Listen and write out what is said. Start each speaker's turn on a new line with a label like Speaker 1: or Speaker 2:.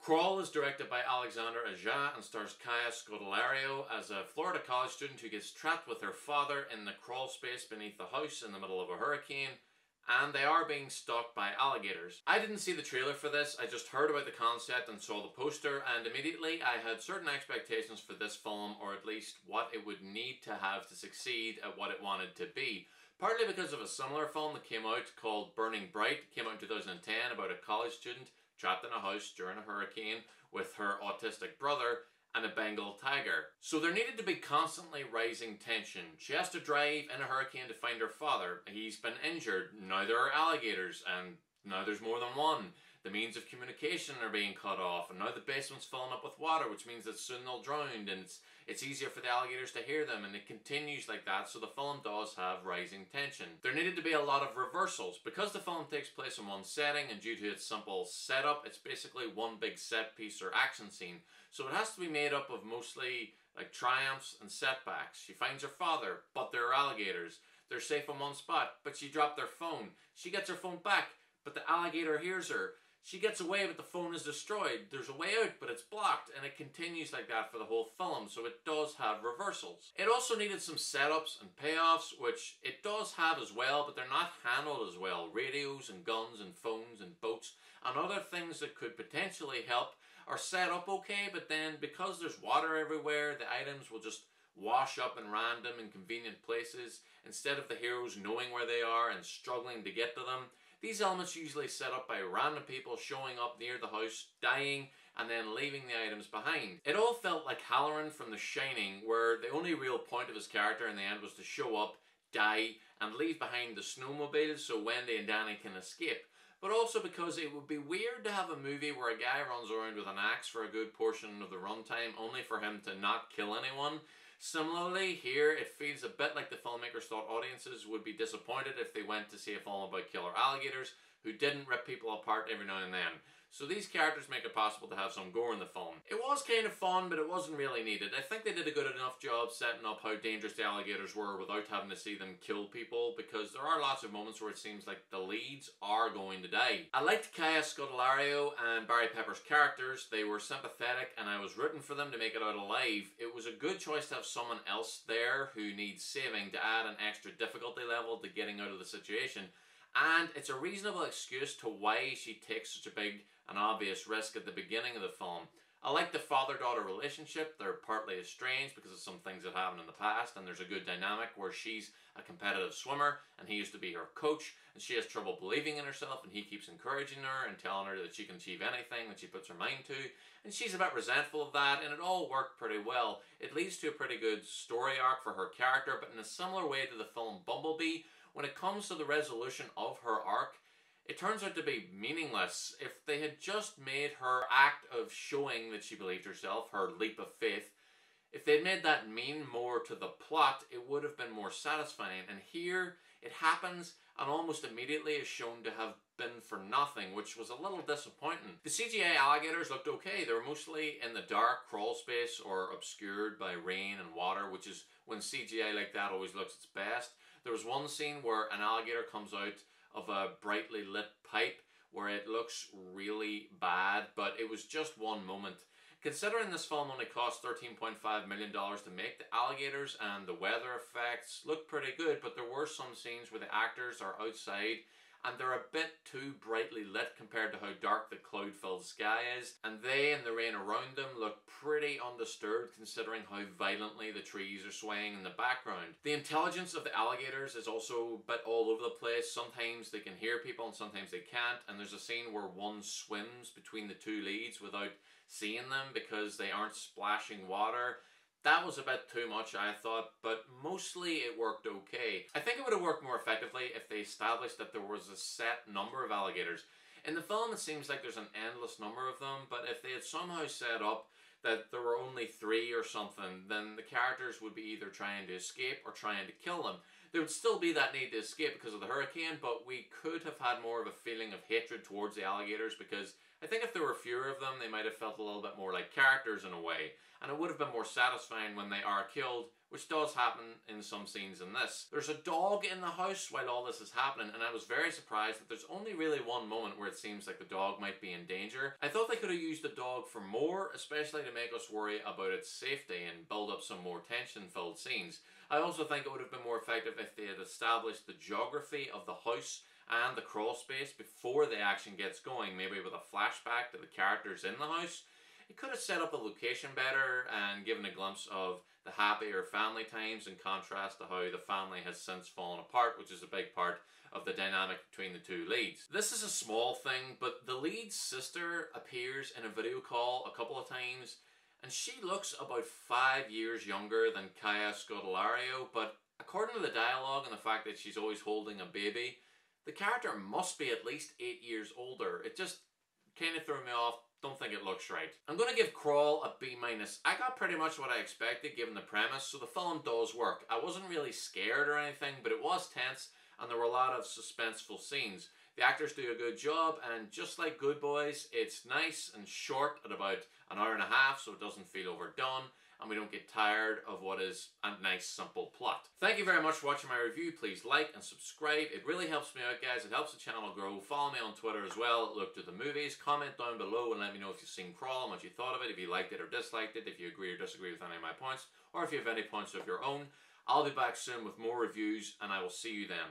Speaker 1: Crawl is directed by Alexander Aja and stars Kaya Scodelario as a Florida college student who gets trapped with her father in the crawl space beneath the house in the middle of a hurricane, and they are being stalked by alligators. I didn't see the trailer for this, I just heard about the concept and saw the poster, and immediately I had certain expectations for this film, or at least what it would need to have to succeed at what it wanted to be. Partly because of a similar film that came out called Burning Bright. It came out in 2010 about a college student trapped in a house during a hurricane with her autistic brother and a Bengal tiger. So there needed to be constantly rising tension. She has to drive in a hurricane to find her father. He's been injured. Now there are alligators, and now there's more than one. The means of communication are being cut off, and now the basement's filling up with water, which means that soon they'll drown, and it's easier for the alligators to hear them, and it continues like that, so the film does have rising tension. There needed to be a lot of reversals. Because the film takes place in one setting, and due to its simple setup, it's basically one big set piece or action scene. So it has to be made up of mostly like triumphs and setbacks. She finds her father, but there are alligators. They're safe in one spot, but she dropped their phone. She gets her phone back, but the alligator hears her. She gets away, but the phone is destroyed. There's a way out, but it's blocked, and it continues like that for the whole film, so it does have reversals. It also needed some setups and payoffs, which it does have as well, but they're not handled as well. Radios and guns and phones and boats and other things that could potentially help are set up okay, but then because there's water everywhere, the items will just wash up in random inconvenient places instead of the heroes knowing where they are and struggling to get to them. These elements usually set up by random people showing up near the house, dying, and then leaving the items behind. It all felt like Halloran from The Shining, where the only real point of his character in the end was to show up, die, and leave behind the snowmobile so Wendy and Danny can escape. But also because it would be weird to have a movie where a guy runs around with an axe for a good portion of the runtime only for him to not kill anyone. Similarly, here it feels a bit like the filmmakers thought audiences would be disappointed if they went to see a film about killer alligators who didn't rip people apart every now and then. So these characters make it possible to have some gore in the film. It was kind of fun, but it wasn't really needed. I think they did a good enough job setting up how dangerous the alligators were without having to see them kill people, because there are lots of moments where it seems like the leads are going to die. I liked Kaya Scodelario and Barry Pepper's characters. They were sympathetic and I was rooting for them to make it out alive. It was a good choice to have someone else there who needs saving to add an extra difficulty level to getting out of the situation. And it's a reasonable excuse to why she takes such a big and obvious risk at the beginning of the film. I like the father-daughter relationship. They're partly estranged because of some things that happened in the past, and there's a good dynamic where she's a competitive swimmer and he used to be her coach, and she has trouble believing in herself, and he keeps encouraging her and telling her that she can achieve anything that she puts her mind to, and she's a bit resentful of that, and it all worked pretty well. It leads to a pretty good story arc for her character, but in a similar way to the film Bumblebee, when it comes to the resolution of her arc, it turns out to be meaningless. If they had just made her act of showing that she believed herself, her leap of faith, if they'd made that mean more to the plot, it would have been more satisfying. And here, it happens and almost immediately is shown to have been for nothing, which was a little disappointing. The CGI alligators looked okay. They were mostly in the dark crawl space or obscured by rain and water, which is when CGI like that always looks its best. There was one scene where an alligator comes out of a brightly lit pipe where it looks really bad, but it was just one moment. Considering this film only cost $13.5 million to make, the alligators and the weather effects look pretty good, but there were some scenes where the actors are outside and they're a bit too brightly lit compared to how dark the cloud-filled sky is, and they and the rain around them look pretty undisturbed considering how violently the trees are swaying in the background. The intelligence of the alligators is also a bit all over the place. Sometimes they can hear people and sometimes they can't, and there's a scene where one swims between the two leads without seeing them because they aren't splashing water. That was a bit too much, I thought, but mostly it worked okay. I think it would have worked more effectively if they established that there was a set number of alligators. In the film, it seems like there's an endless number of them, but if they had somehow set up that there were only 3 or something, then the characters would be either trying to escape or trying to kill them. There would still be that need to escape because of the hurricane, but we could have had more of a feeling of hatred towards the alligators, because I think if there were fewer of them, they might have felt a little bit more like characters in a way, and it would have been more satisfying when they are killed which does happen in some scenes in this. There's a dog in the house while all this is happening, and I was very surprised that there's only really one moment where it seems like the dog might be in danger. I thought they could have used the dog for more, especially to make us worry about its safety and build up some more tension-filled scenes. I also think it would have been more effective if they had established the geography of the house and the crawl space before the action gets going, maybe with a flashback to the characters in the house. It could have set up the location better and given a glimpse of the happier family times in contrast to how the family has since fallen apart, which is a big part of the dynamic between the two leads. This is a small thing, but the lead's sister appears in a video call a couple of times, and she looks about 5 years younger than Kaya Scodelario, but according to the dialogue and the fact that she's always holding a baby, the character must be at least 8 years older. It just kind of threw me off. Don't think it looks right. I'm going to give Crawl a B-. I got pretty much what I expected given the premise, so the film does work. I wasn't really scared or anything, but it was tense and there were a lot of suspenseful scenes. The actors do a good job, and just like Good Boys, it's nice and short at about an hour and a half, so it doesn't feel overdone, and we don't get tired of what is a nice, simple plot. Thank you very much for watching my review. Please like and subscribe. It really helps me out, guys. It helps the channel grow. Follow me on Twitter as well. Look to the movies. Comment down below and let me know if you've seen Crawl and what you thought of it, if you liked it or disliked it, if you agree or disagree with any of my points, or if you have any points of your own. I'll be back soon with more reviews, and I will see you then.